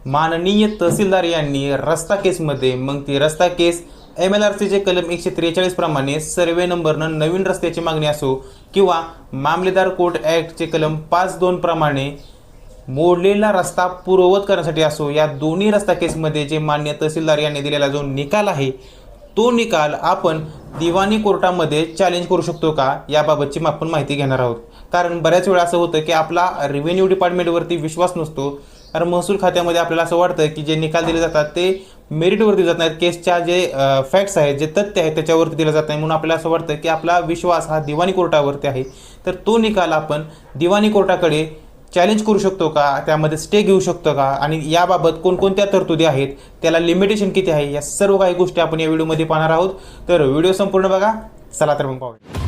माननीय तहसीलदार यांनी रस्ता केसमध्ये मग ती रस्ता केस MLRCचे कलम 143 प्रमाणे सर्वे नंबरनं नवीन रस्त्याची मागणी असो किंवा मामलेदार कोर्ट ॲक्टचे कलम 5(2) प्रमाणे मोडलेला रस्ता पूर्ववत करण्यासाठी असो, या दोन्ही रस्ता केसमध्ये जे मान्य तहसीलदार यांनी दिलेला जो निकाल आहे तो निकाल आपण दिवाणी कोर्टामध्ये चॅलेंज करू शकतो का, याबाबतची आपण माहिती घेणार आहोत. कारण बऱ्याच वेळा असं होतं की आपला रेव्हेन्यू डिपार्टमेंटवरती विश्वास नसतो, कारण महसूल खात्यामध्ये आपल्याला असं वाटतं की जे निकाल दिले जातात ते मेरिटवरती जात नाहीत, केसच्या जे फॅक्ट्स आहेत, जे तथ्य आहेत त्याच्यावरती दिलं जात नाही. म्हणून आपल्याला असं वाटतं की आपला विश्वास हा दिवाणी कोर्टावरती आहे. तर तो निकाल आपण दिवाणी कोर्टाकडे चॅलेंज करू शकतो का, त्यामध्ये स्टे घेऊ शकतो का, आणि याबाबत कोणकोणत्या तरतुदी आहेत, त्याला लिमिटेशन किती आहे, या सर्व काही गोष्टी आपण या व्हिडिओमध्ये पाहणार आहोत. तर व्हिडिओ संपूर्ण बघा. चला तर मग पाहूया.